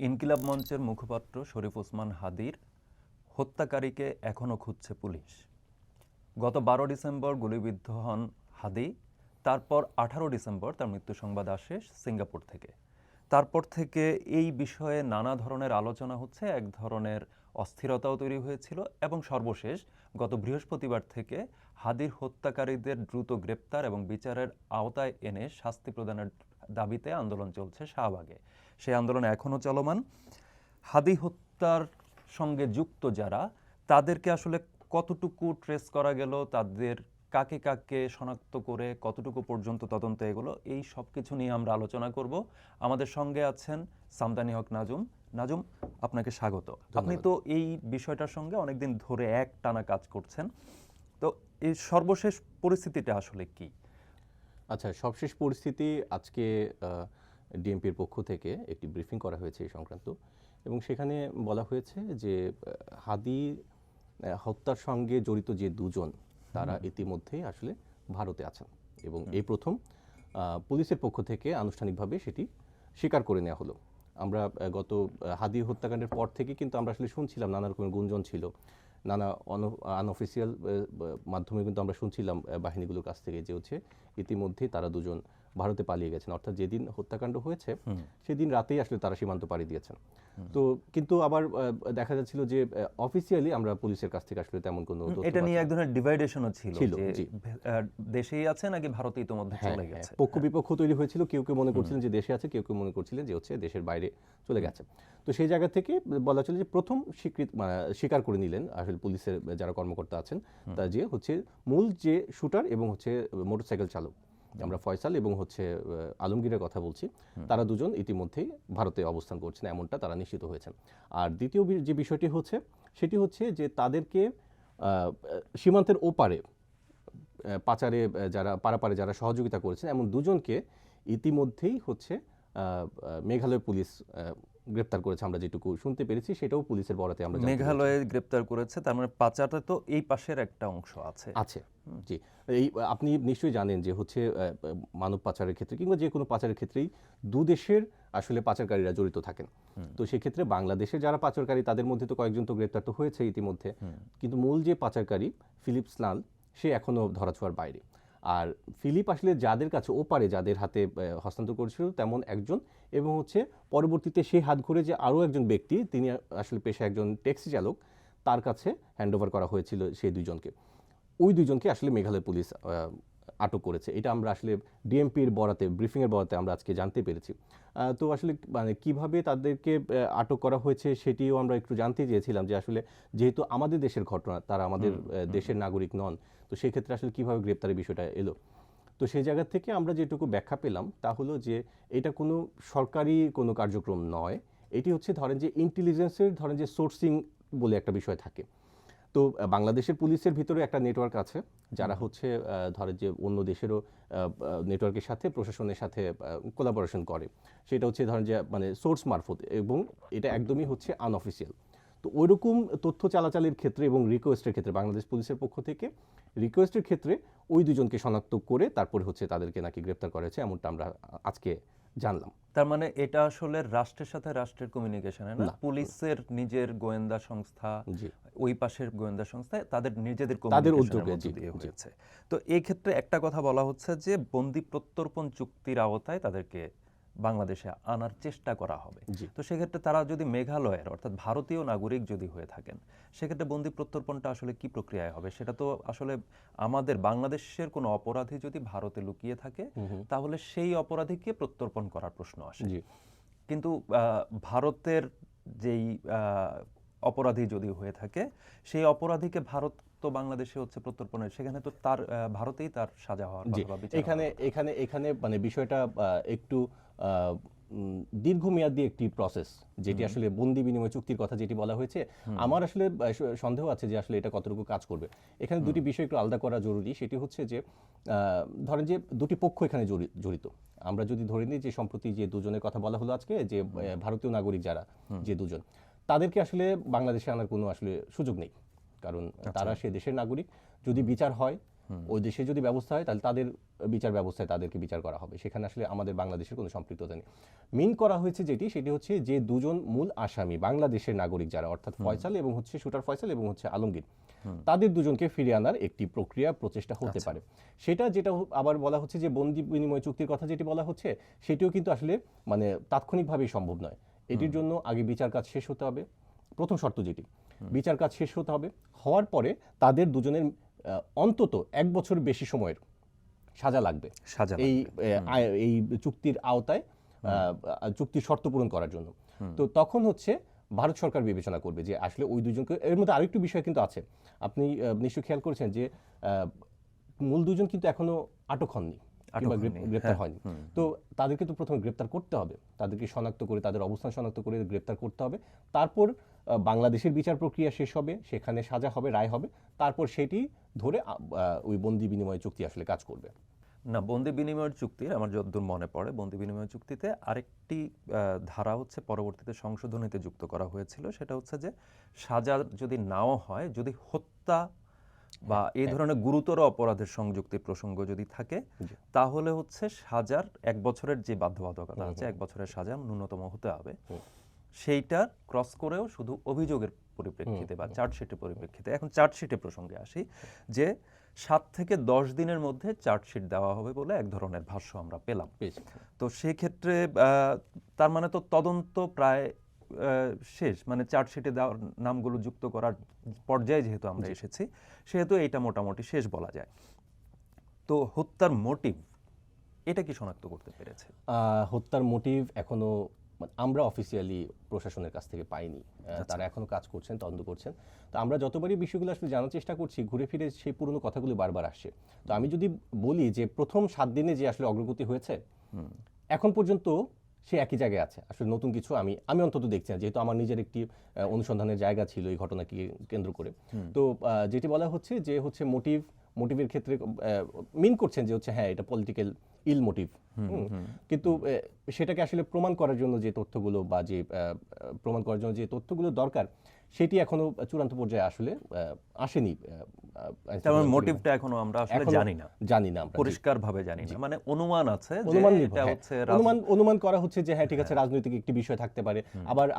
ইনকিলাব মঞ্চের মুখপাত্র শরীফ ওসমান হাদির হত্যাকারীকে এখনও খুঁজছে পুলিশ। গত 12 ডিসেম্বর গুলিবিদ্ধ হন হাদি। তারপর 18 ডিসেম্বর তার মৃত্যু সংবাদ আসে সিঙ্গাপুর থেকে। তারপর থেকে এই বিষয়ে নানা ধরনের আলোচনা হচ্ছে, এক ধরনের অস্থিরতাও তৈরি হয়েছিল এবং সর্বশেষ গত বৃহস্পতিবার থেকে হাদির হত্যাকারীদের দ্রুত গ্রেপ্তার এবং বিচারের আওতায় এনে শাস্তি প্রদানের দাবিতে আন্দোলন চলছে শাহবাগে। সেই আন্দোলন এখনও চলমান। হাদি হত্যার সঙ্গে যুক্ত যারা, তাদেরকে আসলে কতটুকু ট্রেস করা গেল, তাদের কাকে কাকে শনাক্ত করে কতটুকু পর্যন্ত তদন্ত এগুলো, এই সব কিছু নিয়ে আমরা আলোচনা করব। আমাদের সঙ্গে আছেন সামদানি হক নাজুম। নাজুম, আপনাকে স্বাগত। আপনি তো এই বিষয়টার সঙ্গে অনেকদিন ধরে এক টানা কাজ করছেন, তো এই সর্বশেষ পরিস্থিতিটা আসলে কি? আচ্ছা, সবশেষ পরিস্থিতি আজকে ডিএমপির পক্ষ থেকে একটি ব্রিফিং করা হয়েছে এই সংক্রান্ত, এবং সেখানে বলা হয়েছে যে হাদি হত্যার সঙ্গে জড়িত যে দুজন, তারা ইতিমধ্যেই আসলে ভারতে আছেন, এবং এই প্রথম পুলিশের পক্ষ থেকে আনুষ্ঠানিকভাবে সেটি স্বীকার করে নেওয়া হলো। আমরা গত হাদি হত্যাকাণ্ডের পর থেকে কিন্তু আমরা আসলে শুনছিলাম, নানা রকমের গুঞ্জন ছিল, নানা আনঅফিসিয়াল মাধ্যমে কিন্তু আমরা শুনছিলাম বাহিনীগুলোর কাছ থেকে যে হচ্ছে ইতিমধ্যে তারা দুজন ভারতে পালিয়ে গেছেন, অর্থাৎ যেদিন হত্যাকাণ্ড হয়েছে সেদিন রাতেই আসলে তারা সীমান্ত পাড়ি দিয়েছেন। তো কিন্তু আবার দেখা যাচ্ছিল যে অফিসিয়ালি আমরা পুলিশের কাছ থেকে আসলে তেমন কোনো এটা নিয়ে এক ধরনের ডিভাইডেশনও ছিল যে জি। দেশেই আছে নাকি ভারতে ইতোমধ্যে চলে গেছে। পক্ষ বিপক্ষ তৈরি হয়েছিল, কেউ কেউ মনে করছিলেন যে দেশে আছে, কেউ কেউ মনে করছিলেন যে হচ্ছে দেশের বাইরে চলে গেছে। তো সেই জায়গা থেকে বলা চলে যে প্রথম স্বীকার করে নিলেন আসলে পুলিশের যারা কর্মকর্তা আছেন, তা যে হচ্ছে মূল যে শুটার এবং হচ্ছে মোটরসাইকেল চালক, আমরা ফয়সাল এবং হচ্ছে আলমগীরের কথা বলছি, তারা দুজন ইতিমধ্যেই ভারতে অবস্থান করছেন, এমনটা তারা নিশ্চিত হয়েছেন। আর দ্বিতীয় যে বিষয়টি হচ্ছে সেটি হচ্ছে যে তাদেরকে সীমান্তের ওপারে পাচারে পারাপারে যারা সহযোগিতা করেছেন এমন দুজনকে ইতিমধ্যেই হচ্ছে মেঘালয় পুলিশ গ্রেপ্তার করেছে। আমরা যেটুকু শুনতে পেরেছি সেটাও পুলিশের বরাতে আমরা মেঘালয়ে গ্রেপ্তার করেছে, তার মানে পাচারটা তো এই পাশের একটা অংশ আছে। জি, এই আপনি নিশ্চয়ই জানেন যে হচ্ছে মানব পাচারের ক্ষেত্রে কিংবা যে কোনো পাচারের ক্ষেত্রেই দু দেশের আসলে পাচারকারীরা জড়িত থাকেন। তো সেক্ষেত্রে বাংলাদেশের যারা পাচারকারী তাদের মধ্যে তো কয়েকজন তো গ্রেপ্তার তো হয়েছে ইতিমধ্যে, কিন্তু মূল যে পাচারকারী ফিলিপ স্নাল, সে এখনও ধরাছোঁয়ার বাইরে। আর ফিলিপ আসলে যাদের কাছে ওপারে যাদের হাতে হস্তান্তর করেছিল তেমন একজন, এবং হচ্ছে পরবর্তীতে সে হাত ঘুরে যে আরও একজন ব্যক্তি, তিনি আসলে পেশায় একজন ট্যাক্সি চালক, তার কাছে হ্যান্ডওভার করা হয়েছিল সেই দুজনকে। ওই দুজনকে আসলে মেঘালয় পুলিশ আটক করেছে। এটা আমরা আসলে ডিএমপির বরাতে, ব্রিফিংয়ের বরাতে আমরা আজকে জানতে পেরেছি। তো আসলে মানে কীভাবে তাদেরকে আটক করা হয়েছে সেটিও আমরা একটু জানতে চেয়েছিলাম, যে আসলে যেহেতু আমাদের দেশের ঘটনা, তারা আমাদের দেশের নাগরিক নন, তো সেক্ষেত্রে আসলে কীভাবে গ্রেপ্তারের বিষয়টা এলো। তো সেই জায়গা থেকে আমরা যেটুকু ব্যাখ্যা পেলাম তা হলো যে এটা কোনো সরকারি কোনো কার্যক্রম নয়, এটি হচ্ছে ধরেন যে ইন্টেলিজেন্সের ধরেন যে সোর্সিং বলে একটা বিষয় থাকে। তো বাংলাদেশের পুলিশের ভিতরে একটা নেটওয়ার্ক আছে, যারা হচ্ছে ধরে যে অন্য দেশেরও নেটওয়ার্কের সাথে প্রশাসনের সাথে কোলাবোরেশন করে, সেটা হচ্ছে ধরেন যে মানে সোর্স মারফত, এবং এটা একদমই হচ্ছে আনঅফিসিয়াল। তো ওইরকম তথ্য চালাচালির ক্ষেত্রে এবং রিকোয়েস্টের ক্ষেত্রে বাংলাদেশ পুলিশের পক্ষ থেকে রিকোয়েস্টের ক্ষেত্রে ওই দুজনকে শনাক্ত করে তারপরে হচ্ছে তাদেরকে নাকি গ্রেপ্তার করা হয়েছে, এমনটা আমরা আজকে জানলাম। তার মানে এটা আসলে রাষ্ট্রের সাথে রাষ্ট্রের কমিউনিকেশনে না, পুলিশের নিজের গোয়েন্দা সংস্থা, ওই পাশের গোয়েন্দা সংস্থা তাদের নিজেদের উদ্যোগে হয়েছে। তো এই ক্ষেত্রে একটা কথা বলা হচ্ছে যে বন্দি প্রত্যর্পণ চুক্তির আওতায় তাদেরকে বাংলাদেশে আনার চেষ্টা করা হবে। তো সেক্ষেত্রে তারা যদি মেঘালয়ের অর্থাৎ ভারতীয় নাগরিক যদি হয়ে থাকেন, সেক্ষেত্রে বন্দি প্রত্যর্পণটা আসলে কি প্রক্রিয়ায় হবে? সেটা তো আসলে আমাদের বাংলাদেশের কোনো অপরাধী যদি ভারতে লুকিয়ে থাকে, তাহলে সেই অপরাধীকে প্রত্যর্পণ করার প্রশ্ন আসে। কিন্তু ভারতের যেই অপরাধী যদি হয়ে থাকে, সেই অপরাধীকে ভারত তো বাংলাদেশে হচ্ছে প্রত্যর্পণের, সেখানে তো তার ভারতেই তার সাজা হওয়ার কথা। এখানে মানে বিষয়টা একটু দীর্ঘমেয়াদী একটি প্রসেস, যেটি আসলে বন্দি বিনিময় চুক্তির কথা যেটি বলা হয়েছে, আমার আসলে সন্দেহ আছে যে আসলে এটা কতটুকু কাজ করবে। এখানে দুটি বিষয় একটু আলাদা করা জরুরি। সেটি হচ্ছে যে ধরেন যে দুটি পক্ষ এখানে জড়িত। আমরা যদি ধরে নিই যে সম্প্রতি যে দুজনের কথা বলা হলো আজকে, যে ভারতীয় নাগরিক যারা যে দুজন, তাদেরকে আসলে বাংলাদেশে আনার কোনো আসলে সুযোগ নেই, কারণ তারা সে দেশের নাগরিক। যদি বিচার হয় ওই দেশে যদি ব্যবস্থা হয় তাহলে তাদের বিচার ব্যবস্থায় তাদেরকে বিচার করা হবে, সেখানে আসলে আমাদের বাংলাদেশের কোনো সম্পৃক্ততা নেই। মিন করা হয়েছে সেটি হচ্ছে যে দুজন মূল আসামি বাংলাদেশের নাগরিক যারা, অর্থাৎ ফয়সাল এবং হচ্ছে শুটার ফয়সাল এবং হচ্ছে আলমগীর, তাদের দুজনকে ফিরিয়ে আনার একটি প্রচেষ্টা হতে পারে। যেটা আবার বলা হচ্ছে যে বন্দি বিনিময় চুক্তির কথা যেটি বলা হচ্ছে, সেটিও কিন্তু আসলে মানে তাৎক্ষণিকভাবেই সম্ভব নয়। এটির জন্য আগে বিচার কাজ শেষ হতে হবে, প্রথম শর্ত যেটি, বিচার কাজ শেষ হতে হবে, হওয়ার পরে তাদের দুজনের অন্তত 1 বছর বেশি সময়ের সাজা লাগবে এই চুক্তির আওতায় চুক্তির শর্ত পূরণ করার জন্য। তো তখন হচ্ছে ভারত সরকার বিবেচনা করবে যে আসলে ওই দুজনকে, এর মধ্যে আরেকটু বিষয় কিন্তু আছে, আপনি নিশ্চয়ই খেয়াল করেছেন যে মূল দুজন কিন্তু এখনো আটক হননি, গ্রেপ্তার হয়নি। তো তাদেরকে তো প্রথমে গ্রেপ্তার করতে হবে, তাদেরকে শনাক্ত করে, তাদের অবস্থান শনাক্ত করে গ্রেপ্তার করতে হবে। তারপর বাংলাদেশের বিচার প্রক্রিয়া শেষ হবে, সেখানে সাজা হবে, রায় হবে, তারপর সেটি ধরে ওই বন্দি বিনিময় চুক্তি আসলে কাজ করবে। না, বন্দি বিনিময় চুক্তির আমার যতদূর মনে পড়ে, বন্দি বিনিময় চুক্তিতে আরেকটি ধারা হচ্ছে পরবর্তীতে সংশোধনীতে যুক্ত করা হয়েছিল, সেটা হচ্ছে যে সাজা যদি নাও হয়, যদি হত্যা বা এই ধরনের গুরুতর অপরাধের সংযুক্তির প্রসঙ্গ যদি থাকে, তাহলে হচ্ছে সাজার 1 বছরের যে বাধ্যবাধকতা আছে, 1 বছরের সাজা ন্যূনতম হতে হবে, সেইটা ক্রস করেও শুধু অভিযোগের পরিপ্রেক্ষিতে বা চার্জশিটের পরিপ্রেক্ষিতে। এখন চার্জশিটের প্রসঙ্গে আসি, যে 7 থেকে 10 দিনের মধ্যে চার্জশিট দেওয়া হবে বলে এক ধরনের ভাষ্য আমরা পেলাম। তো সেক্ষেত্রে তার মানে তো তদন্ত প্রায় শেষ, মানে চার্জশিটে দেওয়ার নামগুলো যুক্ত করার পর্যায়ে যেহেতু আমরা এসেছি, সেহেতু এটা মোটামুটি শেষ বলা যায়। তো হত্যার মোটিভ এটা কি শনাক্ত করতে পেরেছে? হত্যার মোটিভ এখনো আমরা অফিসিয়ালি প্রশাসনের কাছ থেকে পাইনি, তারা এখনো কাজ করছেন, তদন্ত করছেন। তো আমরা যতবারই বিষয়গুলো আসলে জানার চেষ্টা করছি, ঘুরে ফিরে সেই পুরনো কথাগুলো বারবার আসছে। তো আমি যদি বলি যে প্রথম 7 দিনে যে আসলে অগ্রগতি হয়েছে, এখন পর্যন্ত সে একই জায়গায় আছে, আসলে নতুন কিছু আমি অন্তত দেখছি না, যেহেতু আমার নিজের একটি অনুসন্ধানের জায়গা ছিল এই ঘটনাকে কেন্দ্র করে। তো যেটি বলা হচ্ছে যে হচ্ছে মোটিভের ক্ষেত্রে মিন করছেন যে হচ্ছে হ্যাঁ এটা পলিটিক্যাল ইল মোটিভ, কিন্তু সেটাকে আসলে প্রমাণ করার জন্য যে তথ্যগুলো বা যে প্রমাণ করার জন্য যে তথ্যগুলো দরকার, সেটি এখনো চূড়ান্ত পর্যায়ে আসলে আসেনি। তেমন মোটিভটা এখনো আমরা আসলে জানি না আমরা পরিষ্কারভাবে জানি না, মানে অনুমান আছে, অনুমান করা হচ্ছে যে হ্যাঁ ঠিক আছে, রাজনৈতিক একটি বিষয় থাকতে পারে।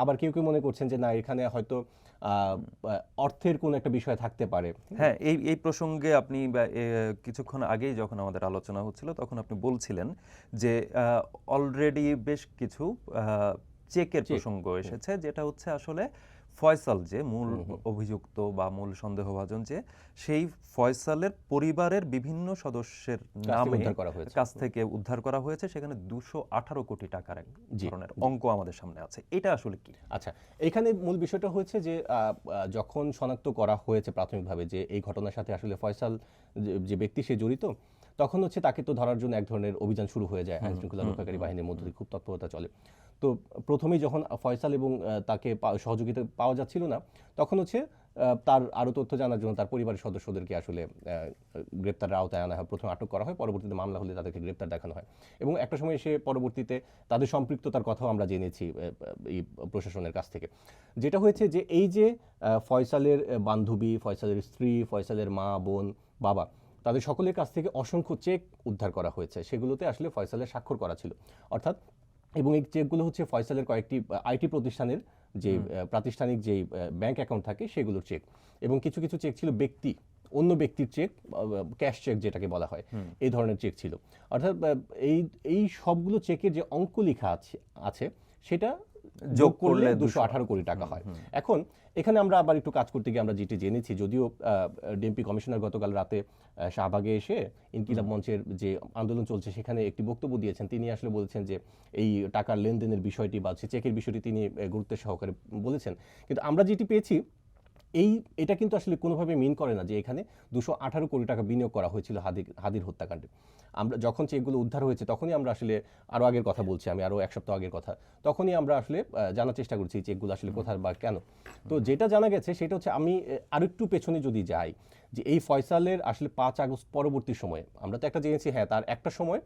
আবার কেউ কেউ মনে করছেন যে না, এখানে হয়তো অর্থের কোন একটা বিষয় থাকতে পারে। হ্যাঁ, এই প্রসঙ্গে আপনি কিছুক্ষণ আগেই যখন আমাদের আলোচনা হচ্ছিল, তখন আপনি বলছিলেন যে অলরেডি বেশ কিছু চেকের প্রসঙ্গ এসেছে, যেটা হচ্ছে আসলে ফয়সাল যে মূল অভিযুক্ত বা মূল সন্দেহভাজন, যে সেই ফয়সালের পরিবারের বিভিন্ন সদস্যের নামে কাছ থেকে উদ্ধার করা হয়েছে, সেখানে 218 কোটি টাকার এক ধরনের অঙ্ক আমাদের সামনে আছে। এটা আসলে কি? আচ্ছা, এখানে মূল বিষয়টা হচ্ছে যে যখন শনাক্ত করা হয়েছে প্রাথমিকভাবে যে এই ঘটনার সাথে আসলে ফয়সাল যে ব্যক্তি সে জড়িত, তখন হচ্ছে তাকে তো ধরার জন্য এক ধরনের অভিযান শুরু হয়ে যায়, আইন শৃঙ্খলা রক্ষাকারী বাহিনীর মধ্যে খুব তৎপরতা চলে। তো প্রথমেই যখন ফয়সাল এবং তাকে সহযোগিতা পাওয়া যাচ্ছিল না, তখন হচ্ছে তার আরও তথ্য জানার জন্য তার পরিবারের সদস্যদেরকে আসলে গ্রেপ্তারের আওতায় আনা হয়, প্রথমে আটক করা হয়, পরবর্তীতে মামলা হলে তাদেরকে গ্রেপ্তার দেখানো হয়। এবং একটা সময় এসে পরবর্তীতে তাদের সম্পৃক্ততার কথাও আমরা জেনেছি এই প্রশাসনের কাছ থেকে। যেটা হয়েছে যে এই যে ফয়সালের বান্ধবী, ফয়সালের স্ত্রী, ফয়সালের মা, বোন, বাবা, তাদের সকলের কাছ থেকে অসংখ্য চেক উদ্ধার করা হয়েছে, সেগুলোতে আসলে ফয়সালের স্বাক্ষর করা ছিল, অর্থাৎ এবং এই চেকগুলো হচ্ছে ফয়সালের কয়েকটি আইটি প্রতিষ্ঠানের যে প্রাতিষ্ঠানিক যে ব্যাংক অ্যাকাউন্ট থাকে সেগুলোর চেক, এবং কিছু কিছু চেক ছিল অন্য ব্যক্তির চেক, ক্যাশ চেক যেটাকে বলা হয়, এই ধরনের চেক ছিল। অর্থাৎ এই সবগুলো চেকের যে অঙ্ক লেখা আছে সেটা যোগ করলে 218 কোটি টাকা হয়। এখন এখানে আমরা আবার একটু কাজ করতে গিয়ে আমরা যেটি জেনেছি, যদিও ডিএমপি কমিশনার গতকাল রাতে শাহবাগে এসে ইনকিলাব মঞ্চের যে আন্দোলন চলছে সেখানে একটি বক্তব্য দিয়েছেন, তিনি আসলে বলেছেন যে এই টাকার লেনদেনের বিষয়টি বা চেকের বিষয়টি তিনি গুরুত্বের সহকারে বলেছেন। কিন্তু আমরা যেটি পেয়েছি এটা কিন্তু আসলে কোনোভাবে মিন করে না যে এখানে 218 কোটি টাকা বিনিয়োগ করা হয়েছিল হাদির হত্যাকাণ্ডে। আমরা যখন চেকগুলো উদ্ধার হয়েছে তখনই আমরা আসলে আরও আগের কথা বলছি, আমি আরও 1 সপ্তাহ আগের কথা, তখনই আমরা আসলে জানার চেষ্টা করছি এই চেকগুলো আসলে কোথায় বা কেন। তো যেটা জানা গেছে সেটা হচ্ছে, আমি আরেকটু পেছনে যদি যাই, যে এই ফয়সালের আসলে 5 আগস্ট পরবর্তী সময়ে আমরা তো একটা জেনেছি, হ্যাঁ তার একটা সময়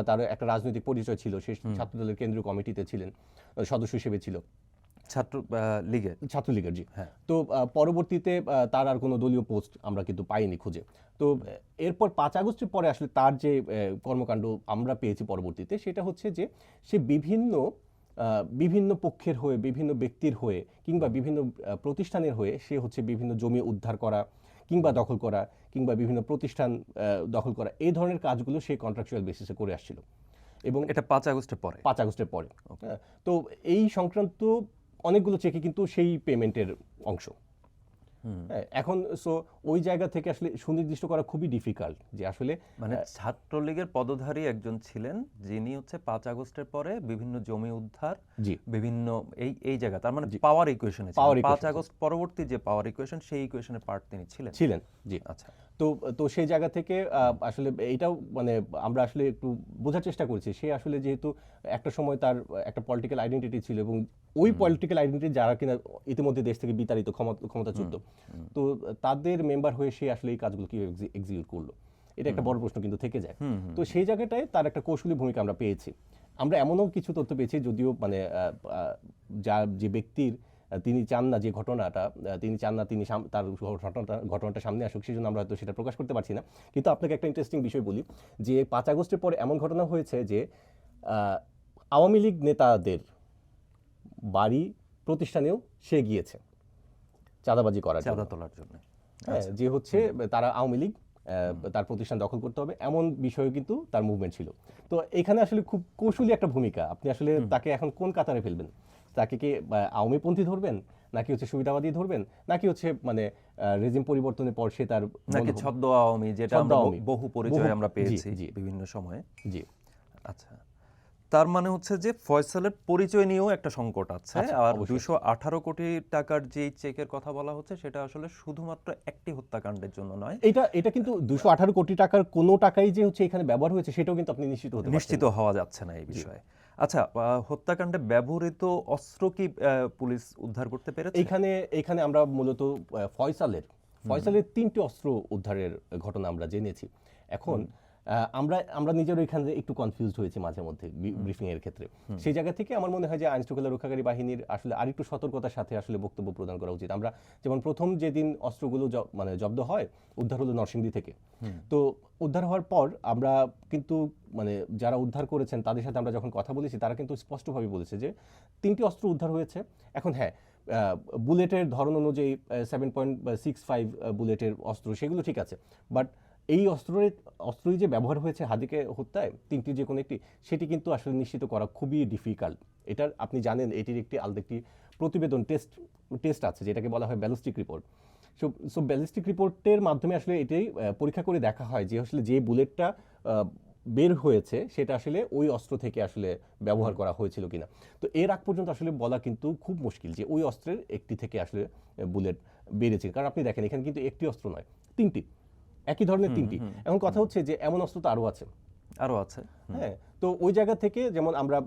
তার একটা রাজনৈতিক পরিচয় ছিল, সে ছাত্রদলের কেন্দ্রীয় কমিটিতে ছিলেন, সদস্য হিসেবে ছিল, ছাত্রলীগের, জি হ্যাঁ। তো পরবর্তীতে তার আর কোনো দলীয় পোস্ট আমরা কিন্তু পাইনি খুঁজে। তো এরপর 5 আগস্টের পরে আসলে তার যে কর্মকাণ্ড আমরা পেয়েছি পরবর্তীতে, সেটা হচ্ছে যে সে বিভিন্ন পক্ষের হয়ে, বিভিন্ন ব্যক্তির হয়ে কিংবা বিভিন্ন প্রতিষ্ঠানের হয়ে সে হচ্ছে বিভিন্ন জমি উদ্ধার করা কিংবা দখল করা কিংবা বিভিন্ন প্রতিষ্ঠান দখল করা, এই ধরনের কাজগুলো সে কন্ট্রাকচুয়াল বেসিসে করে আসছিল এবং এটা 5 আগস্টের পরে। 5 আগস্টের পরে। হ্যাঁ, তো এই সংক্রান্ত অনেকগুলো চেকে কিন্তু সেই পেমেন্টের অংশ। হ্যাঁ, এখন সো ওই জায়গা থেকে আসলে সুনির্দিষ্ট করা খুবই ডিফিকাল্ট যে আসলে মানে ছাত্রলীগের পদধারী একজন ছিলেন যিনি হচ্ছে 5 আগস্টের পরে বিভিন্ন জমি উদ্ধার, জি বিভিন্ন এই জায়গা, তার মানে পাওয়ার ইকুয়েশনে Power 5 equation আগস্ট পরবর্তী যে পাওয়ার ইকুয়েশন, সেই ইকুয়েশনের পার্ট তিনি ছিলেন। জি। আচ্ছা। তো তো সেই জায়গা থেকে আসলে এইটাও মানে আমরা আসলে একটু বোঝার চেষ্টা করছি, সে আসলে যেহেতু একটা সময় তার একটা পলিটিক্যাল আইডেন্টিটি ছিল এবং ওই পলিটিক্যাল আইডেন্টিটি যারা কিনা ইতিমধ্যে দেশ থেকে বিতাড়িত, ক্ষমতাচ্যুত, তো তাদের মেম্বার হয়ে সে আসলে এই কাজগুলো কি এক্সিকিউট করলো, এটা একটা বড় প্রশ্ন কিন্তু থেকে যায়। তো সেই জায়গাটায় তার একটা কৌশলী ভূমিকা আমরা পেয়েছি। আমরা এমনও কিছু তথ্য পেয়েছি, যদিও মানে যে ব্যক্তির তিনি চান না যে ঘটনাটা, তিনি চান না তিনি তার ঘটনাটা সামনে আসুক, সেই জন্য আমরা হয়তো সেটা প্রকাশ করতে পারছি না। কিন্তু আপনাকে একটা ইন্টারেস্টিং বিষয় বলি যে 5 আগস্টের পরে এমন ঘটনা হয়েছে যে আওয়ামী লীগ নেতাদের বাড়ি প্রতিষ্ঠানেও সে গিয়েছে চাঁদাবাজি করার জন্য, চাঁদা তোলার জন্য। হ্যাঁ, যে হচ্ছে তারা আওয়ামী লীগ তার প্রতিষ্ঠান দখল করতে হবে, এমন বিষয়ে কিন্তু তার মুভমেন্ট ছিল। তো এখানে আসলে খুব কৌশলী একটা ভূমিকা। আপনি আসলে তাকে এখন কোন কাতারে ফেলবেন? তাকে কি আওয়ামীপন্থী ধরবেন, নাকি হচ্ছে সুবিধাবাদী ধরবেন, নাকি হচ্ছে মানে রেজিম পরিবর্তনের পর সে তার নাকি ছদ্ম আওয়ামী, যেটা আমরা বহু পরিচয় আমরা পেয়েছি বিভিন্ন সময়ে। জি। আচ্ছা, তার মানে হচ্ছে যে ফয়সালের পরিচয় নিয়েও একটা সংকট আছে। আর 218 কোটি টাকার যে চেকের কথা বলা হচ্ছে, সেটা আসলে শুধুমাত্র একটি হত্যাকাণ্ডের জন্য নয়। এটা কিন্তু 218 কোটি টাকার কোনো টাকাই যে হচ্ছে এখানে ব্যবহার হয়েছে সেটাও কিন্তু আপনি নিশ্চিত হওয়া যাচ্ছে না এই বিষয়ে। আচ্ছা, হত্যাকাণ্ডে ব্যবহৃত অস্ত্র কি পুলিশ উদ্ধার করতে পেরেছে? এখানে আমরা মূলত ফয়সালের 3টি অস্ত্র উদ্ধারের ঘটনা আমরা জেনেছি। এখন আমরা নিজেরও এখানে একটু কনফিউজড হয়েছি মাঝে মধ্যে ব্রিফিং এর ক্ষেত্রে। সেই জায়গা থেকে আমার মনে হয় যে আইন শৃঙ্খলা রক্ষাকারী বাহিনীর আসলে আরেকটু সতর্কতার সাথে আসলে বক্তব্য প্রদান করা উচিত। আমরা যেমন প্রথম যেদিন অস্ত্রগুলো মানে জব্দ হয়, উদ্ধার হলো নরসিংদী থেকে। তো উদ্ধার হওয়ার পর আমরা কিন্তু মানে যারা উদ্ধার করেছেন তাদের সাথে আমরা যখন কথা বলেছি, তারা কিন্তু স্পষ্টভাবে বলেছে যে 3টি অস্ত্র উদ্ধার হয়েছে। এখন হ্যাঁ, বুলেটের ধরন অনুযায়ী 7.65 বুলেটের অস্ত্র, সেগুলো ঠিক আছে, বাট এই অস্ত্রই যে ব্যবহার হয়েছে হাদিকে হত্যায় 3টি যে কোনো একটি, সেটি কিন্তু আসলে নিশ্চিত করা খুবই ডিফিকাল্ট। এটার আপনি জানেন এটির একটি আলাদা একটি প্রতিবেদন টেস্ট আছে, যেটাকে বলা হয় ব্যালিস্টিক রিপোর্ট। সো ব্যালিস্টিক রিপোর্টের মাধ্যমে আসলে এটাই পরীক্ষা করে দেখা হয় যে আসলে যে বুলেটটা বের হয়েছে সেটা আসলে ওই অস্ত্র থেকে আসলে ব্যবহার করা হয়েছিল কিনা। তো এর আগ পর্যন্ত আসলে বলা কিন্তু খুব মুশকিল যে ওই অস্ত্রের একটি থেকে আসলে বুলেট বেরিয়েছে, কারণ আপনি দেখেন এখানে কিন্তু একটি অস্ত্র নয়, 3টি, একই ধরনের 3টি। এখন কথা হচ্ছে যে এমন অস্ত্র তো আরও আছে। হ্যাঁ, তো ওই জায়গা থেকে যেমন আমরা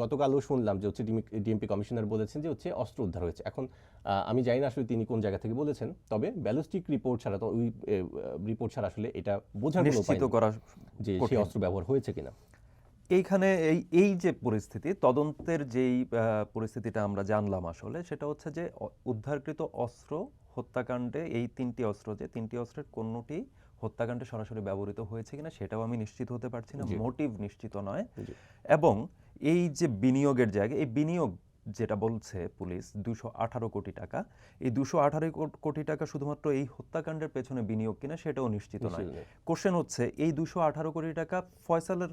গতকালও শুনলাম যে হচ্ছে ডিএমপি কমিশনার বলেছেন যে হচ্ছে অস্ত্র উদ্ধার হয়েছে। এখন আমি জানি না আসলে তিনি কোন জায়গা থেকে বলেছেন, তবে ব্যালিস্টিক রিপোর্ট ছাড়া, তো ওই রিপোর্ট ছাড়া আসলে এটা বোঝার কোনো উপায় নেই যে সেই অস্ত্র ব্যবহার হয়েছে কিনা। এইখানে এই যে পরিস্থিতি, তদন্তের যেই পরিস্থিতিটা আমরা জানলাম আসলে, সেটা হচ্ছে যে উদ্ধারকৃত অস্ত্র হত্যাকাণ্ডে, এই 3টি অস্ত্র, যে 3টি অস্ত্রের কোনটি হত্যাকাণ্ডে সরাসরি ব্যবহৃত হয়েছে কিনা সেটাও আমি নিশ্চিত হতে পারছি না, মোটিভ নিশ্চিত নয়। এবং এই যে বিনিয়োগের জায়গা, এই বিনিয়োগ যেটা বলছে পুলিশ 218 কোটি টাকা, এই 218 কোটি টাকা শুধুমাত্র এই হত্যাকাণ্ডের পেছনে বিনিয়োগ কিনা সেটাও নিশ্চিত নয়। কোশ্চেন হচ্ছে এই 218 কোটি টাকা ফয়সালের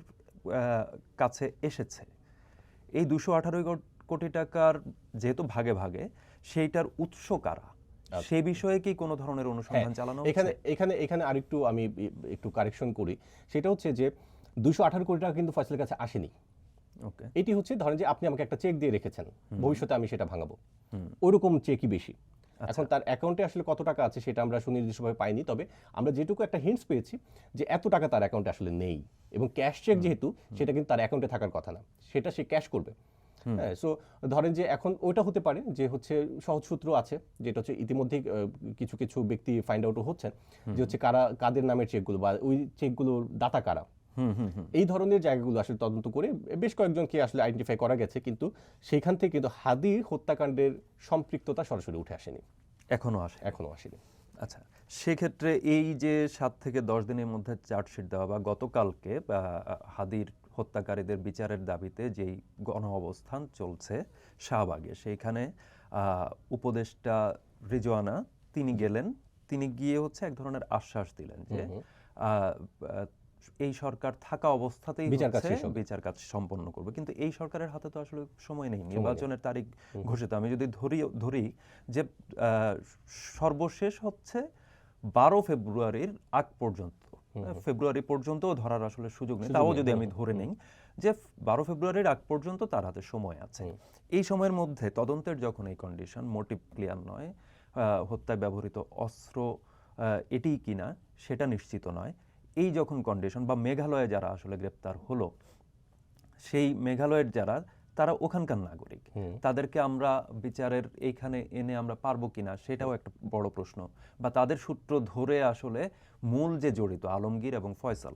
কাছে এসেছে, এই 218 কোটি টাকার যেহেতু ভাগে ভাগে, সেইটার উৎস কারা, সে বিষয়ে কি কোনো ধরনের অনুসন্ধান চালানো হচ্ছে? এখানে আরেকটু আমি একটু কারেকশন করি, সেটা হচ্ছে যে 218 কোটি টাকা কিন্তু ফয়সালের কাছে আসেনি। ওকে, এটি হচ্ছে ধরেন যে আপনি আমাকে একটা চেক দিয়ে রেখেছেন, ভবিষ্যতে আমি সেটা ভাঙাবো, ওইরকম চেকই বেশি। এখন তার অ্যাকাউন্টে আসলে কত টাকা আছে সেটা আমরা সুনির্দিষ্টভাবে পাইনি, তবে আমরা যেটুকু একটা হিন্টস পেয়েছি যে এত টাকা তার অ্যাকাউন্টে আসলে নেই, এবং ক্যাশ চেক যেহেতু সেটা কিন্তু তার অ্যাকাউন্টে থাকার কথা না, সেটা সে ক্যাশ করবে। হ্যাঁ, সো ধরেন যে এখন ওইটা হতে পারে যে হচ্ছে সহজ সূত্র আছে, যেটা হচ্ছে ইতিমধ্যেই কিছু কিছু ব্যক্তি ফাইন্ড আউটও হচ্ছেন যে হচ্ছে কাদের নামের চেকগুলো বা ওই চেকগুলোর দাতা কারা, এই ধরনের জায়গাগুলো আসলে তদন্ত করে বেশ কয়েকজনকে আসলে আইডেন্টিফাই করা গেছে, কিন্তু সেইখান থেকে কিন্তু হাদির হত্যাকাণ্ডের সম্পৃক্ততা সরাসরি উঠে আসেনি, এখনো আসেনি। আচ্ছা, সেক্ষেত্রে এই যে 7 থেকে 10 দিনের মধ্যে চার্জশিট দেওয়া বা গতকালকে হাদির হত্যাকারীদের বিচারের দাবিতে যেই গণ অবস্থান চলছে শাহবাগে, সেইখানে উপদেষ্টা রিজওয়ানা তিনি গেলেন, তিনি গিয়ে হচ্ছে এক ধরনের আশ্বাস দিলেন যে আহ, আহ, এই সরকার থাকা অবস্থাতেই বিচার কাজ হচ্ছে শেষ হবে। বিচার কাজ সম্পন্ন করবে, কিন্তু এই সরকারের হাতে তো আসলে সময় নেই, নির্বাচনের তারিখ ঘোষিত। আমি যদি ধরি যে সর্বশেষ হচ্ছে 12 ফেব্রুয়ারির আগ পর্যন্ত, ফেব্রুয়ারি পর্যন্ত ধরার আসলে সুযোগ নেই, তাও যদি আমি ধরে নেই যে 12 ফেব্রুয়ারির আগ পর্যন্ত তার হাতে সময় আছে। এই সময়ের মধ্যে তদন্তের যখন এই কন্ডিশন, মোটিভ ক্লিয়ার নয়, হত্যায় ব্যবহৃত অস্ত্র এটিই কিনা সেটা নিশ্চিত নয়, এই যখন কন্ডিশন, বা মেঘালয়ে যারা আসলে গ্রেপ্তার হলো সেই মেঘালয়ের যারা, তারা ওখানকার নাগরিক, তাদেরকে আমরা বিচারের এইখানে এনে আমরা পারবো কিনা সেটাও একটা বড় প্রশ্ন, বা তাদের সূত্র ধরে আসলে মূল যে জড়িত আলমগীর এবং ফয়সাল,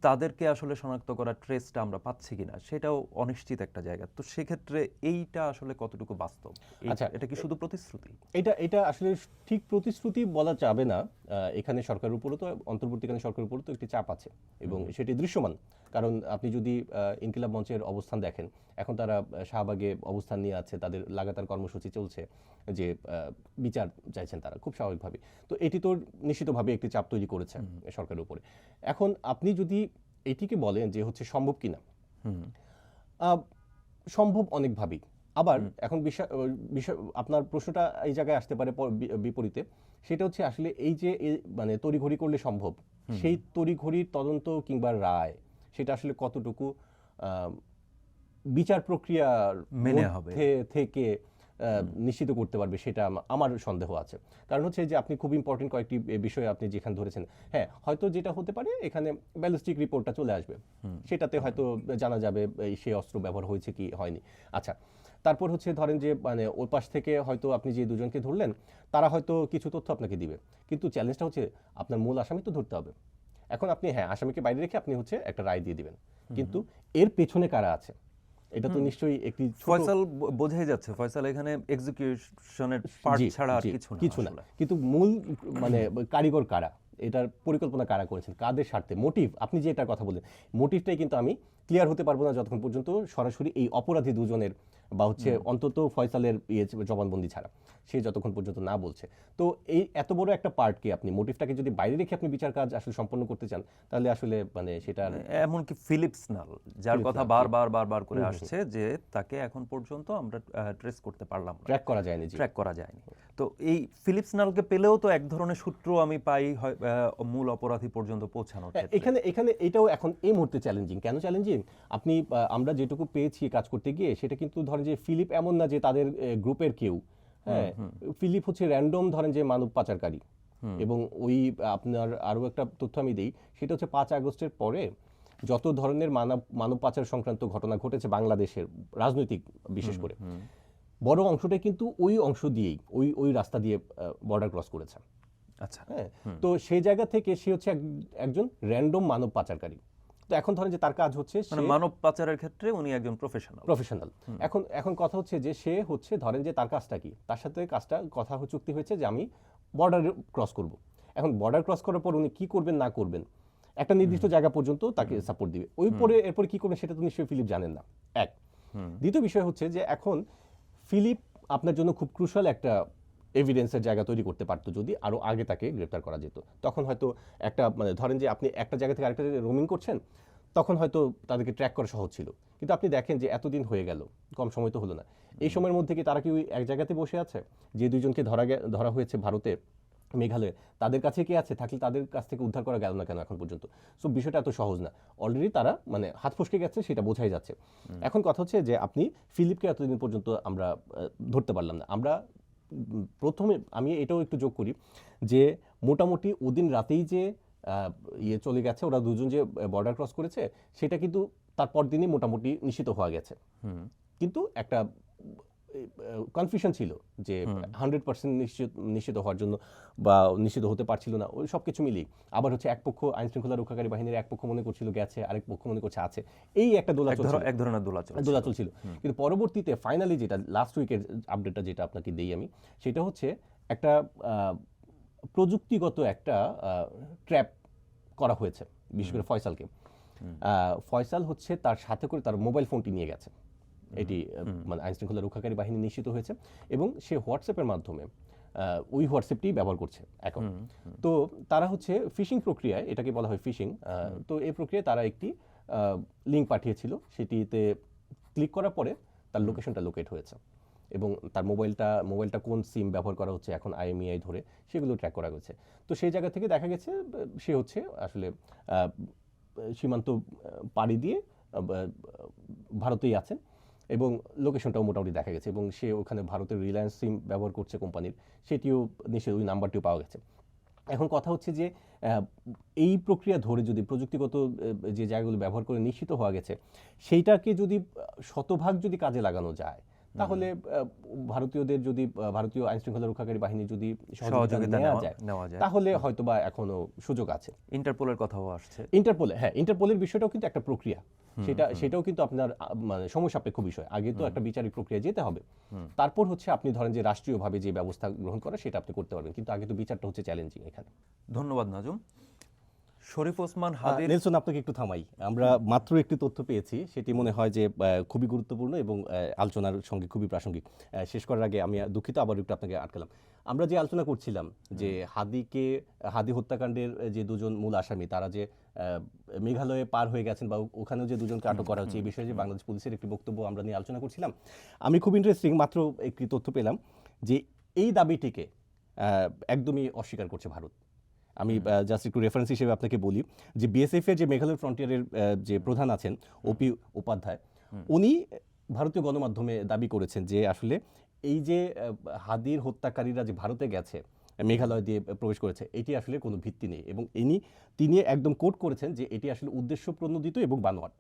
তাদেরকে আসলে শনাক্ত করার ট্রেসটা আমরা পাচ্ছি কিনা সেটাও অনিশ্চিত একটা জায়গা। তো সেক্ষেত্রে এইটা আসলে কতটুকু বাস্তব? আচ্ছা, এটা কি শুধু প্রতিশ্রুতি? এটা আসলে ঠিক প্রতিশ্রুতি বলা যাবে না। এখানে সরকারের উপরও তো, অন্তর্বর্তীকালীন সরকারের উপরও তো একটি চাপ আছে এবং সেটি দৃশ্যমান। কারণ আপনি যদি ইনকিলাব মঞ্চের অবস্থান দেখেন, এখন তারা শাহবাগে অবস্থান নিয়ে আছে, তাদের লাগাতার কর্মসূচি চলছে যে বিচার চাইছেন তারা, খুব স্বাভাবিকভাবে। তো এটি তো নিশ্চিতভাবে একটি চাপ তৈরি করেছে সরকারের উপরে। এখন আপনি যদি এটিকে বলেন যে হচ্ছে সম্ভব কিনা, সম্ভব অনেকভাবেই। আবার এখন বিষয় আপনার প্রশ্নটা এই জায়গায় আসতে পারে বিপরীতে, সেটা হচ্ছে আসলে এই যে মানে তড়িঘড়ি করলে সম্ভব, সেই তড়িঘড়ির তদন্ত কিংবা রায় সেটা আসলে কতটুকু বিচার প্রক্রিয়ার মেনে হবে মধ্যে থেকে নিশ্চিত করতে পারবে, সেটা আমার সন্দেহ আছে। কারণ হচ্ছে যে আপনি খুব ইম্পর্টেন্ট কয়েকটি বিষয় আপনি যেখানে ধরেছেন, হ্যাঁ হয়তো যেটা হতে পারে এখানে ব্যালিস্টিক রিপোর্টটা চলে আসবে, সেটাতে হয়তো জানা যাবে সেই অস্ত্র ব্যবহার হয়েছে কি হয়নি। আচ্ছা, তারপর হচ্ছে ধরেন যে মানে ওই পাশ থেকে হয়তো আপনি যে দুজনকে ধরলেন তারা হয়তো কিছু তথ্য আপনাকে দিবে, কিন্তু চ্যালেঞ্জটা হচ্ছে আপনার মূল আসামি তো ধরতে হবে। এখন আপনি হ্যাঁ আসামিকে বাইরে রেখে আপনি হচ্ছে একটা রায় দিয়ে দিবেন, কিন্তু এর পেছনে কারা আছে এটা তো নিশ্চয়ই একটি ফয়সাল বোঝাই যাচ্ছে, ফয়সাল এখানে এক্সিকিউশনের পার্ট ছাড়া আর কিছু না। কিন্তু মূল মানে কারিগর কারা, এটার পরিকল্পনা কারা করেছেন, কাদের স্বার্থে, মোটিভ, আপনি যে এটার কথা বললেন, মোটিভটাই কিন্তু আমি ক্লিয়ার হতে পারবো না যতক্ষণ পর্যন্ত সরাসরি এই অপরাধী দুজনের বা হচ্ছে অন্তত ফয়সালের জবানবন্দি ছাড়া সে যতক্ষণ পর্যন্ত না বলছে। তো এই এত বড় একটা পার্টকে আপনি মোটিভটাকে যদি বাইরে রেখে আপনি বিচার কাজ আসলে সম্পন্ন করতে চান, তাহলে আসলে মানে সেটা এমনকি ফিলিপস নাল, যার কথা বারবার করে আসছে যে তাকে এখন পর্যন্ত আমরা ট্রেস করতে পারলাম না, ট্র্যাক করা যায়নি। তো এই ফিলিপস নালকে পেলেও তো এক ধরনের সূত্র আমি পাই মূল অপরাধী পর্যন্ত পৌঁছানোর ক্ষেত্রে। এখানে এটাও এখন এই মুহূর্তে চ্যালেঞ্জিং। কেন চ্যালেঞ্জিং? আপনি আমরা যেটুকু পেয়েছি কাজ করতে গিয়ে, সেটা কিন্তু ধরেন যে ফিলিপ এমন না যে তাদের গ্রুপের কেউ, হ্যাঁ ফিলিপ হচ্ছে র্যান্ডম ধরেন যে মানব পাচারকারী। এবং ওই আপনার আরও একটা তথ্য আমি দিই, সেটা হচ্ছে 5 আগস্টের পরে যত ধরনের মানব পাচার সংক্রান্ত ঘটনা ঘটেছে বাংলাদেশের রাজনৈতিক বিশেষ করে, বড় অংশটাই কিন্তু ওই অংশ দিয়েই ওই রাস্তা দিয়ে বর্ডার ক্রস করেছে। আচ্ছা, হ্যাঁ, তো সেই জায়গা থেকে সে হচ্ছে একজন র্যান্ডম মানব পাচারকারী। তো এখন ধরেন যে তার কাজ হচ্ছে মানব পাচারের ক্ষেত্রে উনি একজন প্রফেশনাল। এখন কথা হচ্ছে যে সে হচ্ছে ধরেন যে তার কাজটা কি, তার সাথে কথা চুক্তি হয়েছে যে আমি বর্ডার ক্রস করব। এখন বর্ডার ক্রস করার পর উনি কি করবেন না করবেন, একটা নির্দিষ্ট জায়গা পর্যন্ত তাকে সাপোর্ট দিবে, এরপরে কি করবেন সেটা তো নিশ্চয়ই ফিলিপ জানেন না। এক, দ্বিতীয় বিষয় হচ্ছে যে এখন ফিলিপ আপনার জন্য খুব ক্রুশাল একটা এভিডেন্সের জায়গা তৈরি করতে পারতো যদি আরও আগে তাকে গ্রেপ্তার করা যেত। তখন হয়তো একটা মানে ধরেন যে আপনি একটা জায়গা থেকে আরেকটা জায়গায় রোমিং করছেন, তখন হয়তো তাদেরকে ট্র্যাক করা সহজ ছিল। কিন্তু আপনি দেখেন যে এতদিন হয়ে গেল, কম সময় তো হলো না। এই সময়ের মধ্যে কি তারা কি ওই এক জায়গাতে বসে আছে? যে দুইজনকে ধরা হয়েছে ভারতে, মেঘালয়ে, তাদের কাছে কি আছে? থাকলে তাদের কাছ থেকে উদ্ধার করা গেল না কেন এখন পর্যন্ত? সো বিষয়টা এত সহজ না। অলরেডি তারা মানে হাত ফসকে গেছে, সেটা বোঝাই যাচ্ছে। এখন কথা হচ্ছে যে আপনি ফিলিপকে এতদিন পর্যন্ত আমরা ধরতে পারলাম না। আমরা প্রথমে আমি এটাও একটু যোগ করি যে মোটামুটি ওদিন রাতেই যে চলে গেছে, ওরা দুজন যে বর্ডার ক্রস করেছে, সেটা কিন্তু তারপর দিনই মোটামুটি নিশ্চিত হওয়া গেছে। কিন্তু একটা কনফিউশন ছিল যে 100% নিশ্চিত হওয়ার জন্য বা নিশ্চিত হতে পারছিল না, ওই সব কিছু মিলিয়ে। আবার হচ্ছে এক পক্ষ আইন শৃঙ্খলা রক্ষাকারী বাহিনীর এক পক্ষ মনে করছিল গেছে, আরেক পক্ষ মনে করছে আছে, এই একটা এক ধরনের দোলাচল ছিল। কিন্তু পরবর্তীতে ফাইনালি যেটা লাস্ট উইকের আপডেটটা যেটা আপনাকে দেই আমি, সেটা হচ্ছে একটা প্রযুক্তিগত একটা ট্র্যাপ করা হয়েছে, বিশেষ করে ফয়সালকে। ফয়সাল হচ্ছে তার সাথে করে তার মোবাইল ফোনটি নিয়ে গেছে, এটি মানে আইন শৃঙ্খলা রক্ষাকারী বাহিনী নিশ্চিত হয়েছে, এবং সে হোয়াটসঅ্যাপের মাধ্যমে ওই হোয়াটসঅ্যাপটি ব্যবহার করছে এখন। তো তারা হচ্ছে ফিশিং প্রক্রিয়ায়, এটাকে বলা হয় ফিশিং, তো এই প্রক্রিয়ায় তারা একটি লিঙ্ক পাঠিয়েছিল, সেটিতে ক্লিক করার পরে তার লোকেশনটা লোকেট হয়েছে, এবং তার মোবাইলটা কোন সিম ব্যবহার করা হচ্ছে এখন IMEI ধরে সেগুলো ট্র্যাক করা হয়েছে। তো সেই জায়গা থেকে দেখা গেছে সে হচ্ছে আসলে সীমান্ত পাড়ি দিয়ে ভারতেই আছেন, এবং লোকেশনটাও মোটামুটি দেখা গেছে, এবং সে ওখানে ভারতের রিলায়েন্স সিম ব্যবহার করছে কোম্পানির, সেটিও নিশ্চয়ই ওই নাম্বারটিও পাওয়া গেছে। এখন কথা হচ্ছে যে এই প্রক্রিয়া ধরে যদি প্রযুক্তিগত যে জায়গাগুলো ব্যবহার করে নিশ্চিত হওয়া গেছে, সেইটাকে যদি শতভাগ যদি কাজে লাগানো যায়, তাহলে ভারতীয়দের যদি ভারতীয় আইন শৃঙ্খলা রক্ষাকারী বাহিনী যদি সহযোগিতা নেওয়া যায়, তাহলে হয়তোবা এখনো সুযোগ আছে। ইন্টারপোলের কথাও আসছে। ইন্টারপোলের বিষয়টাও কিন্তু একটা প্রক্রিয়া, সেটাও কিন্তু আপনার মানে সময় সাপেক্ষ বিষয়। আগে তো একটা বিচারিক প্রক্রিয়া যেতে হবে, তারপর হচ্ছে আপনি ধরেন যে রাষ্ট্রীয়ভাবে যে ব্যবস্থা গ্রহণ করা সেটা আপনি করতে পারবেন, কিন্তু আগে তো বিচারটা হচ্ছে চ্যালেঞ্জিং এখানে। ধন্যবাদ নাজুম। শরীফ ওসমান হাদির, নেলসন, আপনাকে একটু থামাই, আমরা মাত্র একটি তথ্য পেয়েছি, সেটি মনে হয় যে খুবই গুরুত্বপূর্ণ এবং আলোচনার সঙ্গে খুবই প্রাসঙ্গিক। শেষ করার আগে আমি দুঃখিত, আবার একটু আপনাকে আটকালাম। আমরা যে আলোচনা করছিলাম যে হাদি হত্যাকাণ্ডের যে দুজন মূল আসামি, তারা যে মেঘালয়ে পার হয়ে গেছেন বা ওখানেও যে দুজনকে আটক করা হচ্ছে, এই বিষয়ে যে বাংলাদেশ পুলিশের একটি বক্তব্য আমরা নিয়ে আলোচনা করছিলাম, আমি খুব ইন্টারেস্টিং মাত্র একটি তথ্য পেলাম যে এই দাবিটিকে একদমই অস্বীকার করছে ভারত। আমি জাস্ট একটু রেফারেন্স হিসেবে আপনাকে বলি যে BSF এর যে মেঘালয় ফ্রন্টিয়ারের যে প্রধান আছেন OP উপাধ্যায়, উনি ভারতীয় গণমাধ্যমে দাবি করেছেন যে আসলে এই যে হাদির হত্যাকারীরা যে ভারতে গেছে, মেঘালয় দিয়ে প্রবেশ করেছে, এটি আসলে কোনো ভিত্তি নেই, এবং তিনি একদম কোট করেছেন যে এটি আসলে উদ্দেশ্য প্রণোদিত এবং বানোয়াট।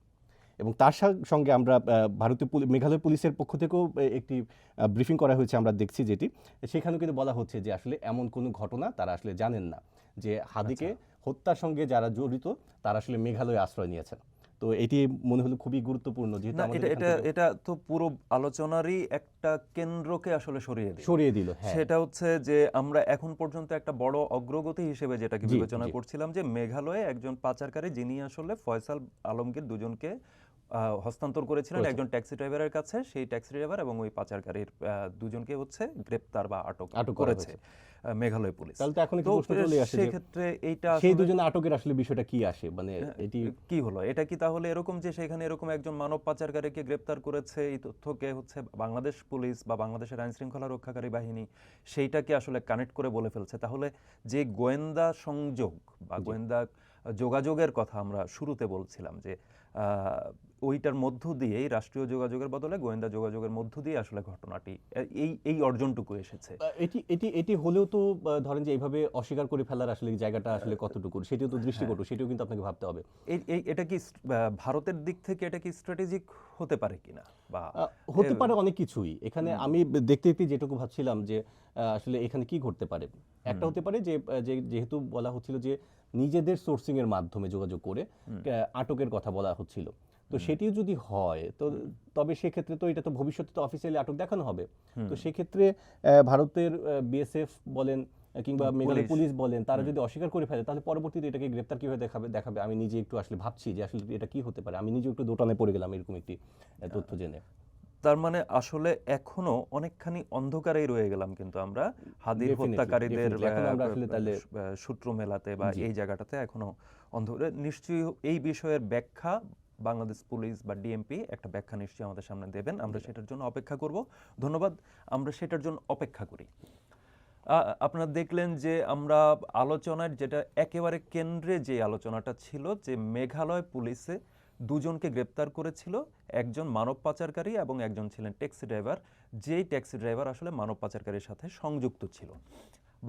এবং তার সঙ্গে আমরা ভারতীয় মেঘালয় পুলিশের পক্ষ থেকেও একটি ব্রিফিং করা হয়েছে, আমরা দেখছি যেটি, সেখানেও কিন্তু বলা হচ্ছে যে আসলে এমন কোনো ঘটনা তারা আসলে জানেন না, যে হাদিকে হত্যার সঙ্গে যারা জড়িত তারা আসলে মেঘালয়ে আশ্রয় নিয়েছেন। তো এটি মনে হলো খুবই গুরুত্বপূর্ণ, যেহেতু এটা তো পুরো আলোচনারই একটা কেন্দ্রকে আসলে সরিয়ে দিল। সেটা হচ্ছে যে আমরা এখন পর্যন্ত একটা বড় অগ্রগতি হিসেবে যেটাকে বিবেচনা করছিলাম, যে মেঘালয়ে একজন পাচারকারী, যিনি আসলে ফয়সাল আলমগীর দুজনকে হস্তান্তর করেছিলেন একজন ট্যাক্সি ড্রাইভারের কাছে, সেই ট্যাক্সি ড্রাইভার এবং ওই পাচারকারীর দুজনকে হচ্ছে গ্রেপ্তার বা আটক করেছে মেঘালয় পুলিশ। তাহলে তো এখন একটু প্রশ্ন চলে আসে, সেই ক্ষেত্রে এইটা সেই দুজন আটকের আসলে বিষয়টা কি আসে, মানে এটি কি হলো? এটা কি তাহলে এরকম যে সেখানে এরকম একজন মানব পাচারকারীকে গ্রেপ্তার করেছে, এই তথ্যকে হচ্ছে বাংলাদেশ পুলিশ বা বাংলাদেশের আইন শৃঙ্খলা রক্ষাকারী বাহিনী সেইটাকে আসলে কানেক্ট করে বলে ফেলছে, তাহলে যে গোয়েন্দা সংযোগ বা গোয়েন্দা যোগাযোগের কথা আমরা শুরুতে বলছিলাম, যে ওইটার মধ্য দিয়েই রাষ্ট্রীয় যোগাযোগের বদলে গোয়েন্দা যোগাযোগের মধ্য দিয়ে আসলে ঘটনাটি এই অর্জনটুকু এসেছে। এটি হলেও তো ধরেন যে এইভাবে অস্বীকার করে ফেলার আসলে জায়গাটা আসলে কতটুকু, সেটিও তো দৃষ্টিকটু, সেটিও কিন্তু আপনাকে ভাবতে হবে। এটা কি ভারতের দিক থেকে এটা কি স্ট্র্যাটেজিক হতে পারে কিনা, বা হতে পারে অনেক কিছুই। এখানে আমি দেখতে দেখতে যেটুকু ভাবছিলাম যে আসলে এখানে কি ঘটতে পারে, একটা হতে পারে যে যেহেতু বলা হচ্ছিল যে নিজেদের সোর্সিং এর মাধ্যমে যোগাযোগ করে আটকের কথা বলা হচ্ছিল, তো সেটিও যদি হয় তো তবে সেক্ষেত্রে তো এটা তো ভবিষ্যতে তো অফিসিয়ালি আটক দেখানো হবে। তো সেক্ষেত্রে ভারতের BSF বলেন কিংবা মেঘালয় পুলিশ বলেন, তারা যদি অস্বীকার করে ফেলে, তাহলে পরবর্তীতে এটাকে গ্রেপ্তার কিভাবে দেখাবে আমি নিজে একটু আসলে ভাবছি যে আসলে এটা কি হতে পারে। আমি নিজে একটু দোটানায় পড়ে গেলাম এরকম একটি তথ্য জেনে। তার মানে আসলে এখনো অনেকখানি অন্ধকারেই রয়ে গেলাম, কিন্তু আমরা হাদির হত্যাকারীদের সূত্র মেলাতে বা এই জায়গাটাতে এখনো নিশ্চয়ই এই বিষয়ের ব্যাখ্যা বাংলাদেশ পুলিশ বা DMP একটা ব্যাখ্যা নিশ্চয়ই আমাদের সামনে দেবেন, আমরা সেটার জন্য অপেক্ষা করব। ধন্যবাদ, আমরা সেটার জন্য অপেক্ষা করি। আপনারা দেখলেন যে আমরা আলোচনার যেটা একেবারে কেন্দ্রে যে আলোচনাটা ছিল, যে মেঘালয় পুলিশে দুজনকে গ্রেপ্তার করেছিল, একজন মানব পাচারকারী এবং একজন ছিলেন ট্যাক্সি ড্রাইভার, যেই ট্যাক্সি ড্রাইভার আসলে মানব পাচারকারীর সাথে সংযুক্ত ছিল।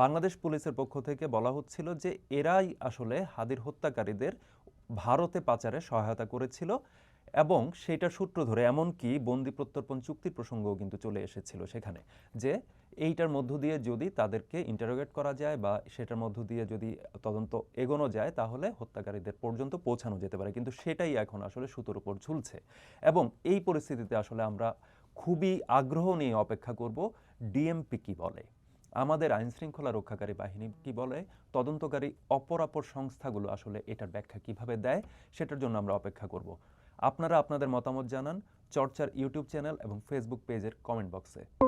বাংলাদেশ পুলিশের পক্ষ থেকে বলা হচ্ছিল যে এরাই আসলে হাদির হত্যাকারীদের ভারতে পাচারে সহায়তা করেছিল, এবং সেটার সূত্র ধরে এমনকি বন্দি প্রত্যর্পণ চুক্তির প্রসঙ্গও কিন্তু চলে এসেছিল সেখানে, যে এইটার মধ্য দিয়ে যদি তাদেরকে ইন্টারোগেট করা যায় বা সেটার মধ্য দিয়ে যদি তদন্ত এগোনো যায়, তাহলে হত্যাকারীদের পর্যন্ত পৌঁছানো যেতে পারে। কিন্তু সেটাই এখন আসলে সুতোর উপর ঝুলছে, এবং এই পরিস্থিতিতে আসলে আমরা খুবই আগ্রহ নিয়ে অপেক্ষা করব DMP কি বলে। আমাদের আইন শৃঙ্খলা রক্ষাকারী বাহিনী কি বলে, তদন্তকারী অপরাপর সংস্থাগুলো আসলে এটার ব্যাখ্যা কিভাবে দেয়, সেটার জন্য আমরা অপেক্ষা করব। আপনারা আপনাদের মতামত জানান চর্চার ইউটিউব চ্যানেল এবং ফেসবুক পেজের কমেন্ট বক্সে।